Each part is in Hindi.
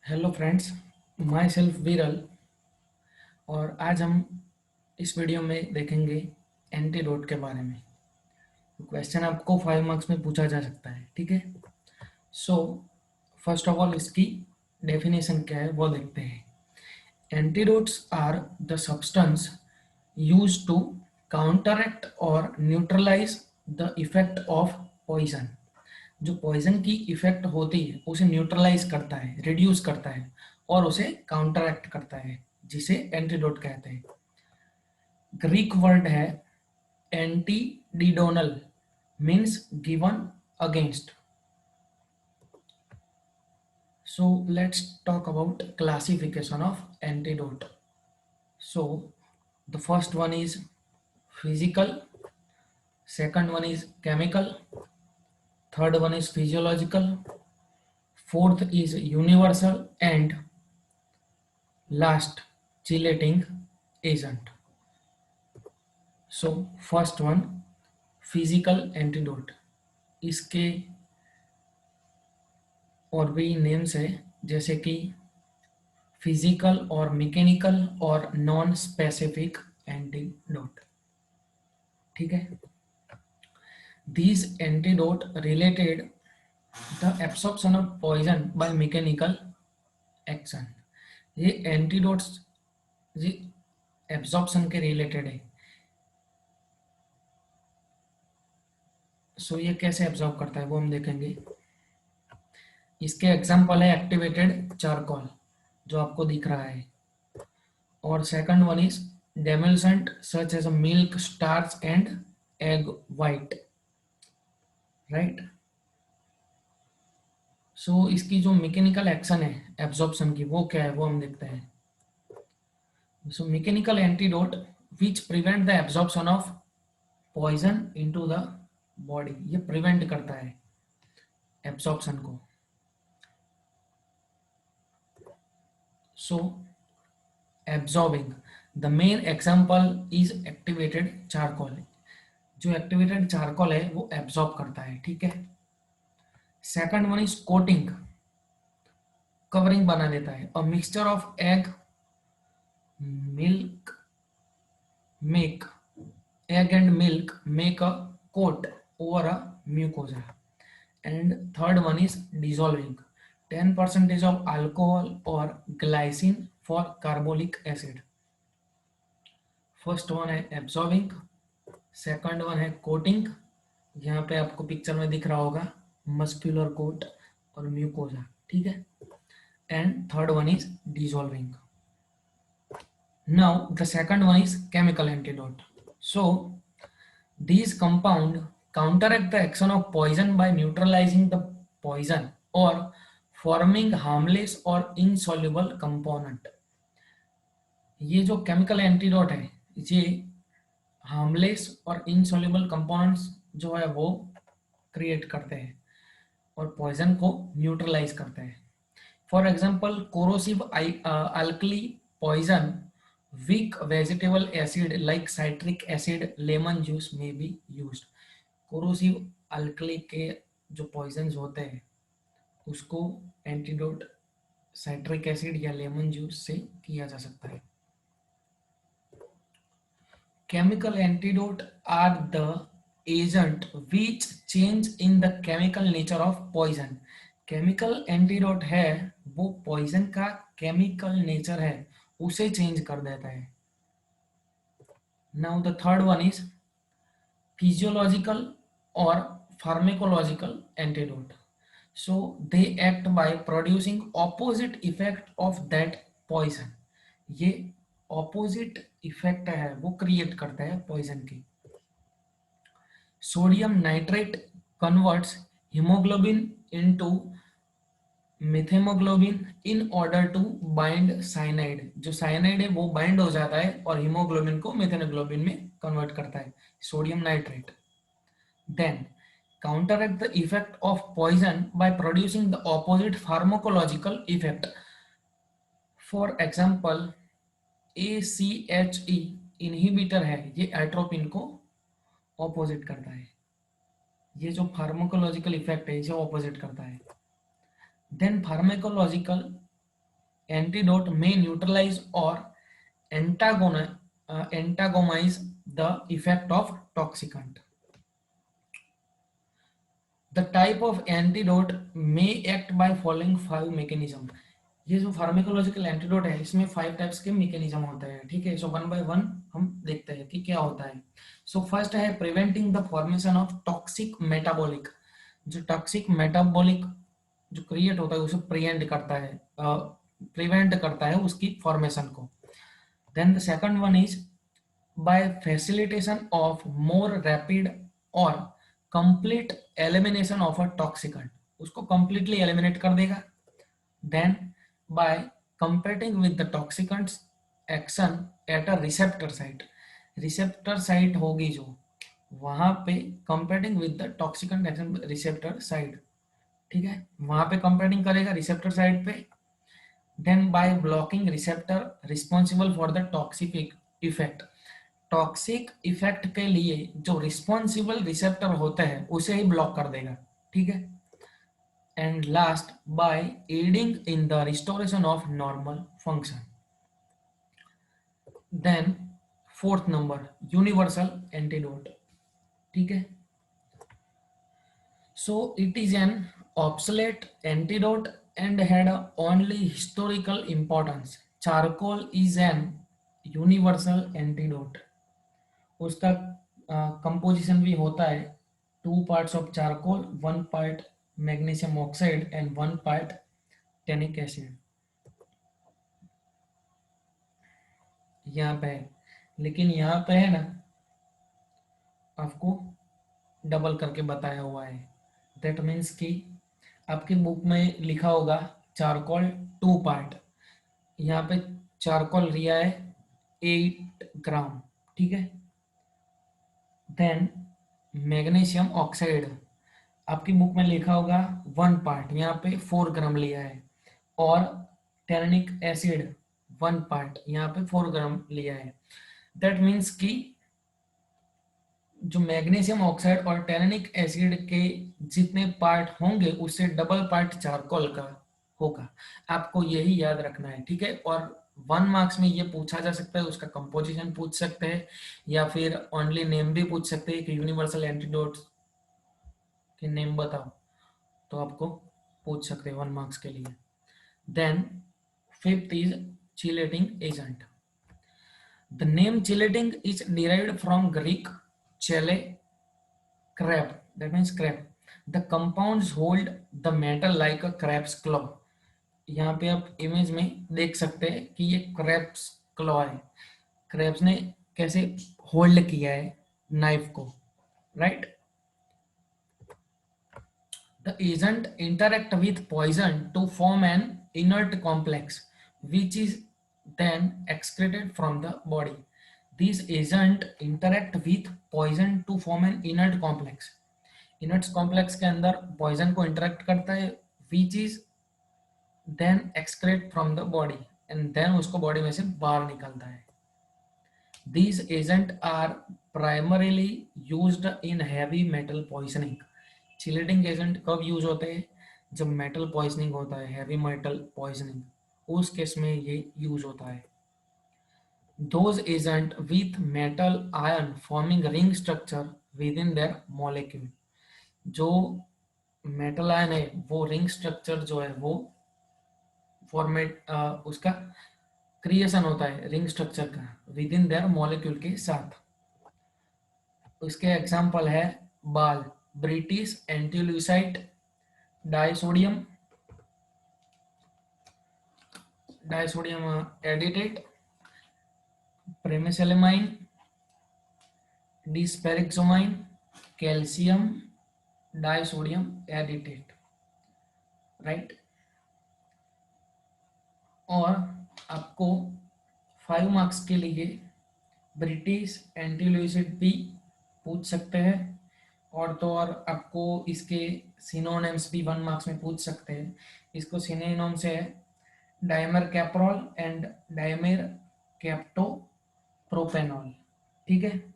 हेलो फ्रेंड्स, माई सेल्फ विरल। और आज हम इस वीडियो में देखेंगे एंटीडोट के बारे में। क्वेश्चन आपको 5 मार्क्स में पूछा जा सकता है, ठीक है। सो फर्स्ट ऑफ ऑल इसकी डेफिनेशन क्या है वो देखते हैं। Antidotes are the substance use to counteract और neutralize the effect of poison. जो पॉइजन की इफेक्ट होती है उसे न्यूट्रलाइज करता है, रिड्यूस करता है और उसे काउंटरएक्ट करता है, जिसे एंटीडोट कहते हैं। ग्रीक वर्ड है antididonal, means given against. So let's talk about classification of antidote. So the first one is physical, second one is chemical, third one is physiological, fourth is universal, and last chelating agent. So first one physical antidote, इसके और भी नेम्स है जैसे कि फिजिकल और मैकेनिकल और नॉन स्पेसिफिक एंटीडोट, ठीक है। These antidote related the absorption of poison by mechanical action। ये एंटीडोट्स ये एब्जॉर्प्शन के रिलेटेड है। सो ये कैसे एब्जॉर्ब करता है वो हम देखेंगे। इसके एग्जांपल है एक्टिवेटेड चारकोल, जो आपको दिख रहा है, और second one is demulcent such as a milk, starch and egg white, right. So इसकी जो मैकेनिकल एक्शन है एब्जॉर्प्शन की वो क्या है वो हम देखते हैं। So mechanical antidote which prevent the absorption of poison into the body, ये प्रिवेंट करता है एब्जॉर्प्शन को। So absorbing, the main example is activated charcoal. जो एक्टिवेटेड चारकोल है वो एब्जॉर्ब करता है, ठीक है। Second one is coating, covering बना देता है। A mixture of egg milk make egg and milk make a coat over a mucosa. And third one is dissolving, 10% of alcohol or glycine for carbolic acid. First one है एब्जॉर्बिंग, सेकंड वन है कोटिंग, यहाँ पे आपको पिक्चर में दिख रहा होगा मस्क्यूलर कोट और म्यूकोजा, ठीक है। And third one is dissolving. Now the second one is chemical antidote. So these compound counteract the action of poison by neutralizing the poison or forming harmless or insoluble component। ये जो केमिकल एंटीडोट है ये हार्मलेस और इनसॉल्युबल कंपोनेंट्स जो है वो क्रिएट करते हैं और पॉइजन को न्यूट्रलाइज करते हैं। For example corrosive alkali poison, weak vegetable acid like citric acid, lemon juice may be used। Corrosive alkali के जो पॉइजन्स होते हैं उसको एंटीडोट साइट्रिक एसिड या लेमन जूस से किया जा सकता है। Chemical antidote are the agent which change in the chemical nature of poison. Chemical antidote है वो पॉइजन का केमिकल नेचर है उसे चेंज कर देता है। Now the third one is physiological और pharmacological antidote. So they act by producing opposite effect of that poison. ये ऑपोजिट इफेक्ट है वो क्रिएट करता है पॉइजन की। Sodium nitrate converts haemoglobin into methaemoglobin in order to bind cyanide. जो साइनाइड है वो बाइंड हो जाता है और हीमोग्लोबिन को मिथेनोग्लोबिन में कन्वर्ट करता है, sodium nitrate. Then counteract the effect of poison by producing the opposite pharmacological effect। For example ACHE inhibitor है, ये एट्रोपिन को ऑपोजिट करता है। ये जो फार्माकोलॉजिकल इफेक्ट है इसे ऑपोजिट करता है। Then pharmacological antidote may neutralize or antagonize the effect of toxicant. The type of antidote may act by following 5 mechanism. ये जो फार्मेकोलॉजिकल एंटीडोट है इसमें 5 टाइप्स के मैकेनिज्म होते हैं, ठीक है। सो वन बाय वन हम देखते हैं कि क्या होता है। सो फर्स्ट है preventing the formation of toxic metabolic. जो टॉक्सिक मेटाबॉलिक जो क्रिएट होता है उसे प्रिवेंट करता है उसकी फॉर्मेशन को। Then the second one is by facilitation of more rapid और complete elimination of a toxicant, उसको कंप्लीटली एलिमिनेट कर देगा। Then by competing with the toxicant's action at a receptor site, receptor site होगी जो वहां पे competing with the toxicant action receptor site, ठीक है, वहां पे कंपेटिंग करेगा रिसेप्टर साइट पे। Then by blocking receptor responsible for the toxic effect, toxic effect के लिए जो रिस्पॉन्सिबल रिसेप्टर होते हैं उसे ही ब्लॉक कर देगा, ठीक है। And last by adding in the restoration of normal function. Then fourth number universal antidote, ठीक है। So it is an obsolete antidote and had only historical importance. Charcoal is an universal antidote. उसका कंपोजिशन भी होता है 2 parts of charcoal, 1 part magnesium oxide and 1 part tannic acid. यहाँ पे है, लेकिन यहाँ पे है ना आपको डबल करके बताया हुआ है। दैट मीन्स कि आपकी बुक में लिखा होगा चारकोल 2 पार्ट, यहाँ पे चारकोल लिया है 8 ग्राम, ठीक है। देन मैग्नीशियम ऑक्साइड आपकी बुक में लिखा होगा 1 पार्ट, यहाँ पे 4 ग्राम लिया है। और टैनिक एसिड 1 पार्ट, यहाँ पे 4 ग्राम लिया है। दैट मीन्स कि जो मैग्नीशियम ऑक्साइड और टैनिक एसिड के जितने पार्ट होंगे उससे डबल पार्ट चारकोल का होगा। आपको यही याद रखना है, ठीक है। और 1 मार्क्स में ये पूछा जा सकता है, उसका कंपोजिशन पूछ सकते हैं या फिर ओनली नेम भी पूछ सकते हैं कि यूनिवर्सल एंटीडोट के नेम बताओ, तो आपको पूछ सकते हैं 1 मार्क्स के लिए। Then fifth is chelating agent. The name chelating is derived from Greek chele, crab, that means crab. The compounds hold the metal like a crab's claw. यहाँ पे आप इमेज में देख सकते हैं कि ये क्रैब्स क्लॉ है, क्रैब्स ने कैसे होल्ड किया है नाइफ को, right. The agent interact with poison to form an inert complex, which is then excreted from the body. These agent interact with poison to form an inert complex. Inert complex के अंदर poison को interact करता है, which is then excrete from the body, and then उसको body में से बाहर निकलता है। These agents are primarily used in heavy metal poisoning. Chelating agent कब यूज होते हैं? जब मेटल पॉइजनिंग होता है, हैवी मेटल पॉइजनिंग, उस केस में ये यूज होता है। Those agent with metal ion forming ring structure within their molecule, जो मेटल आयन है वो रिंग स्ट्रक्चर जो है वो फॉर्मेट उसका क्रिएशन होता है रिंग स्ट्रक्चर का विद इन देयर मॉलिक्यूल के साथ। उसके एग्जाम्पल है BAL, British antilewisite, disodium edetate, penicillamine, desferrioxamine, calcium disodium edetate, right. और आपको 5 मार्क्स के लिए ब्रिटिश एंटील्यूसिड भी पूछ सकते हैं, और तो और आपको इसके सिनोनिम्स भी 1 मार्क्स में पूछ सकते हैं। इसको सिनोनिम्स है डायमर कैप्रोल एंड डायमर कैप्टोप्रोपेनॉल, ठीक है।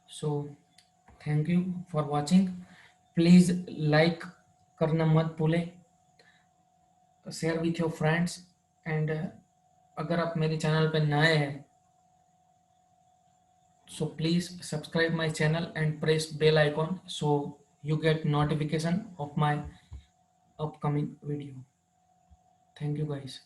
So thank you for watching. Please like करना मत भूलें, share with your friends and अगर आप मेरे चैनल पर नए हैं so please subscribe my channel and press bell icon so you get notification of my upcoming video. Thank you guys.